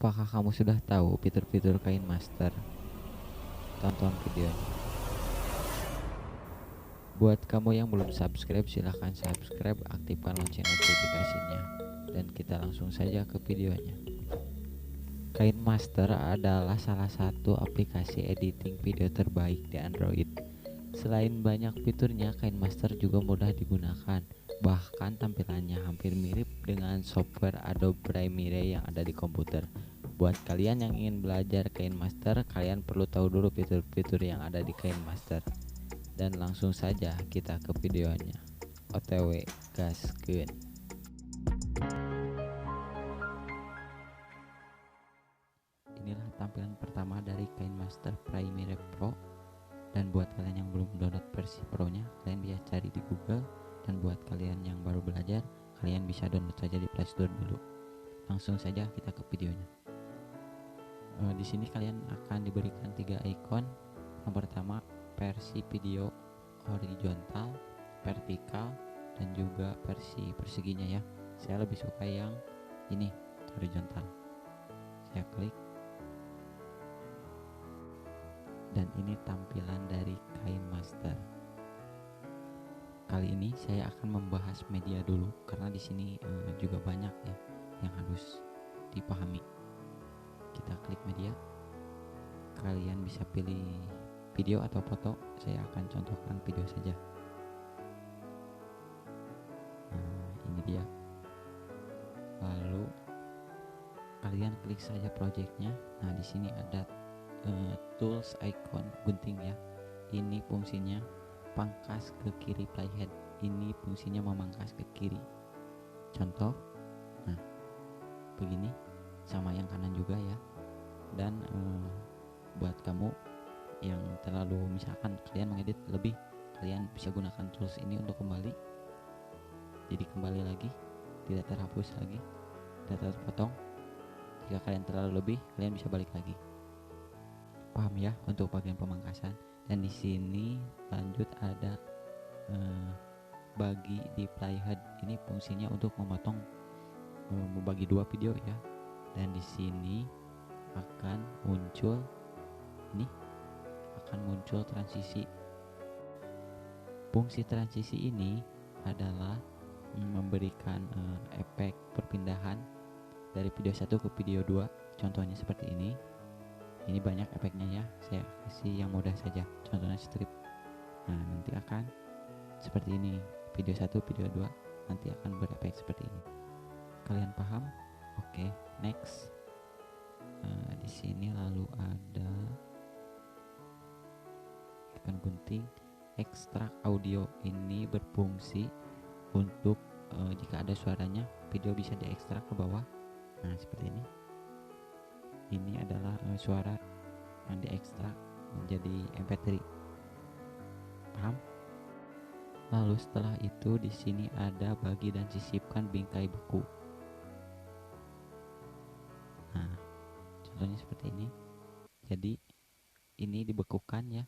Apakah kamu sudah tahu fitur-fitur KineMaster? Tonton videonya. Buat kamu yang belum subscribe, silahkan subscribe, aktifkan lonceng notifikasinya, dan kita langsung saja ke videonya. KineMaster adalah salah satu aplikasi editing video terbaik di Android. Selain banyak fiturnya, KineMaster juga mudah digunakan. Bahkan tampilannya hampir mirip dengan software Adobe Premiere yang ada di komputer. Buat kalian yang ingin belajar KineMaster, kalian perlu tahu dulu fitur-fitur yang ada di KineMaster. Dan langsung saja kita ke videonya. OTW gaskeun. Inilah tampilan pertama dari KineMaster Premiere Pro. Dan buat kalian yang belum download versi Pro-nya, kalian bisa cari di Google. Dan buat kalian yang baru belajar, kalian bisa download saja di Play Store dulu. Langsung saja kita ke videonya. Di sini kalian akan diberikan 3 icon. Yang pertama, versi video horizontal, vertikal, dan juga versi perseginya ya. Saya lebih suka yang ini, horizontal. Saya klik. Dan ini tampilan dari KineMaster. Kali ini saya akan membahas media dulu karena di sini juga banyak ya yang harus dipahami. Kita klik media. Kalian bisa pilih video atau foto. Saya akan contohkan video saja. Nah, ini dia. Lalu kalian klik saja projectnya. Nah, di sini ada tools icon gunting ya. Ini fungsinya pangkas ke kiri playhead. Ini fungsinya memangkas ke kiri. Contoh. Nah, begini. Sama yang kanan juga ya. Dan buat kamu yang terlalu, misalkan kalian mengedit lebih, kalian bisa gunakan tools ini untuk kembali. Jadi kembali lagi, tidak terhapus lagi, tidak terpotong. Jika kalian terlalu lebih, kalian bisa balik lagi. Paham ya untuk bagian pemangkasan. Dan di sini lanjut ada bagi di playhead. Ini fungsinya untuk memotong, membagi dua video ya. Dan di sini akan muncul transisi. Fungsi transisi ini adalah memberikan efek perpindahan dari video 1 ke video 2. Contohnya seperti ini. Ini banyak efeknya ya. Saya kasih yang mudah saja. Contohnya strip. Nah, nanti akan seperti ini. Video 1, video 2 nanti akan berefek seperti ini. Kalian paham? Oke, next. Di sini lalu ada icon gunting ekstrak audio. Ini berfungsi untuk jika ada suaranya, video bisa diekstrak ke bawah. Nah, seperti ini. Ini adalah suara yang diekstrak menjadi MP3. Paham? Lalu setelah itu di sini ada bagi dan sisipkan bingkai buku. Nah, contohnya seperti ini. Jadi ini dibekukan ya.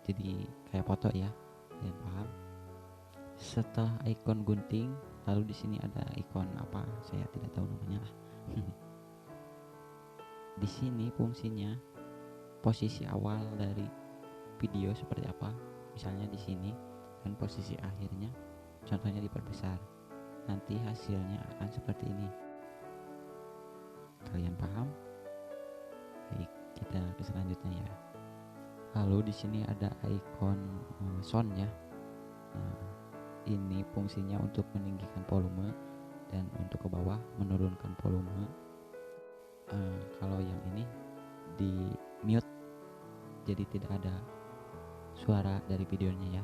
Jadi kayak foto ya. Kalian paham? Setelah ikon gunting, lalu di sini ada ikon apa? Saya tidak tahu namanya lah. Di sini fungsinya posisi awal dari video seperti apa? Misalnya di sini, dan posisi akhirnya contohnya diperbesar. Nanti hasilnya akan seperti ini. Kalian paham? Baik, kita ke selanjutnya ya. Lalu di sini ada ikon sound ya. Nah, ini fungsinya untuk meninggikan volume dan untuk ke bawah menurunkan volume. Kalau yang ini di mute, jadi tidak ada suara dari videonya ya.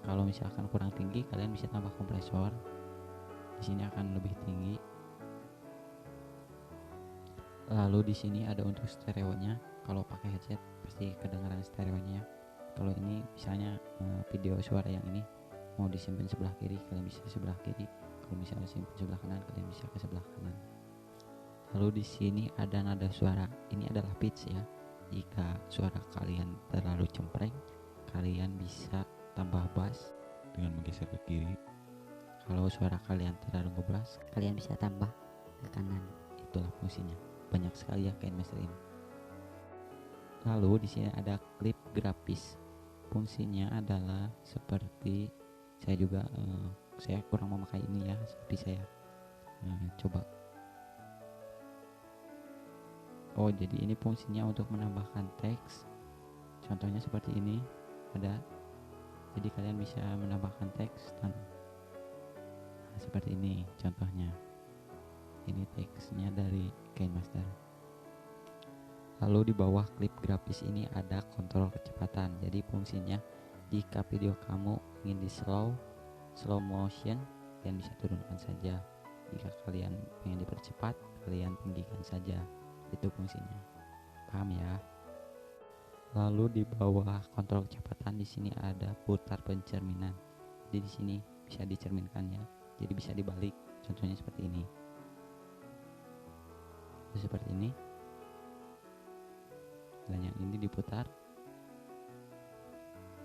Kalau misalkan kurang tinggi, kalian bisa tambah kompresor. Di sini akan lebih tinggi. Lalu di sini ada untuk stereonya. Kalau pakai headset pasti kedengaran stereonya ya. Kalau ini misalnya video suara yang ini mau disimpan sebelah kiri, kalian bisa sebelah kiri. Kalau misalnya simpan sebelah kanan, kalian bisa ke sebelah kanan. Lalu di sini ada nada suara. Ini adalah pitch ya. Jika suara kalian terlalu cempreng, kalian bisa tambah bass dengan menggeser ke kiri. Kalau suara kalian terlalu ngebras, kalian bisa tambah ke kanan. itulah fungsinya. banyak sekali ya KineMaster ini. Lalu di sini ada klip grafis. Fungsinya adalah seperti saya kurang memakai ini ya, seperti saya coba. Oh, jadi ini fungsinya untuk menambahkan teks. Contohnya seperti ini ada. Jadi kalian bisa menambahkan teks seperti ini contohnya. Ini teksnya dari KineMaster. Lalu di bawah klip grafis ini ada kontrol kecepatan. Jadi fungsinya jika video kamu ingin di slow motion, kalian bisa turunkan saja. Jika kalian ingin dipercepat, kalian tinggikan saja. Itu fungsinya. Paham ya? Lalu di bawah kontrol kecepatan di sini ada putar pencerminan. Jadi di sini bisa dicerminkan ya. Jadi bisa dibalik. Contohnya seperti ini. Seperti ini. Dan yang ini diputar.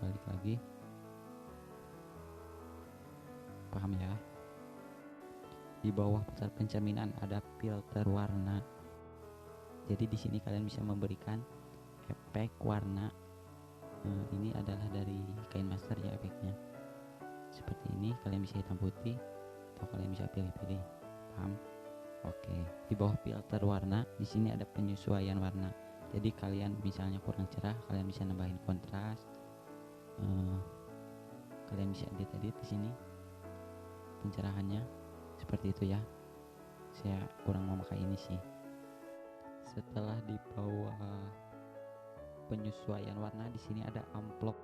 Balik lagi. Paham ya? Di bawah putar pencerminan ada filter warna. Jadi di sini kalian bisa memberikan efek warna. Ini adalah dari KineMaster ya efeknya. Seperti ini, kalian bisa hitam putih atau kalian bisa pilih-pilih. Paham? Oke. Di bawah filter warna di sini ada penyesuaian warna. Jadi kalian misalnya kurang cerah, kalian bisa nambahin kontras. Kalian bisa edit di sini pencerahannya seperti itu ya. Saya kurang memakai ini sih. Setelah di bawah penyesuaian warna di sini ada amplop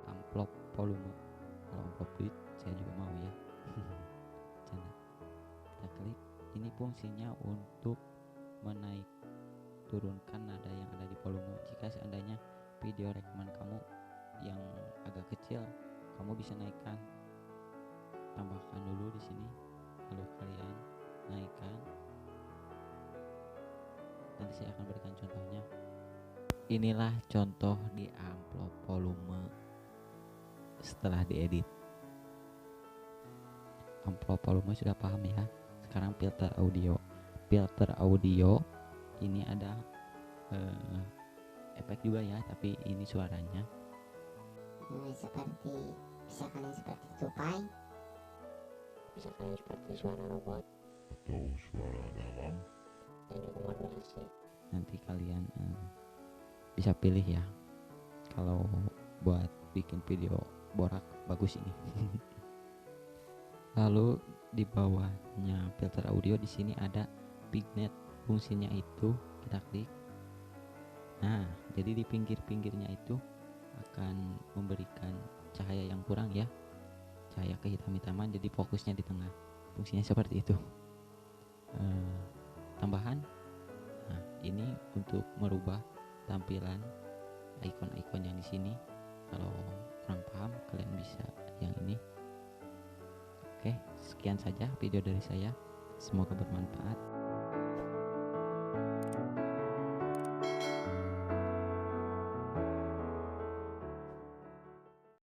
volume. Kalau amplop duit saya juga mau ya. Canda. Kita klik. Ini fungsinya untuk menaik turunkan nada yang ada di volume. Jika seandainya video rekaman kamu yang agak kecil, kamu bisa naikkan, tambahkan dulu di sini, lalu kalian naikkan. Nanti saya akan berikan contohnya. Inilah contoh di amplop volume setelah diedit. Amplop volume sudah paham ya. Sekarang filter audio. Filter audio ini ada efek juga ya, tapi ini suaranya. Seperti bisa kalian seperti tupai, bisa kalian seperti suara robot atau suara dalam. dan juga modulasi. Nanti kalian bisa pilih ya. Kalau buat bikin video borak bagus ini. Lalu di bawahnya filter audio di sini ada vignette. Fungsinya itu kita klik. Nah, jadi di pinggir-pinggirnya itu akan memberikan cahaya yang kurang ya. Cahaya kehitam-hitaman, jadi fokusnya di tengah. Fungsinya seperti itu. Tambahan. Nah, ini untuk merubah tampilan icon-icon yang di sini. Kalau kurang paham, kalian bisa yang ini. Oke, sekian saja video dari saya. Semoga bermanfaat.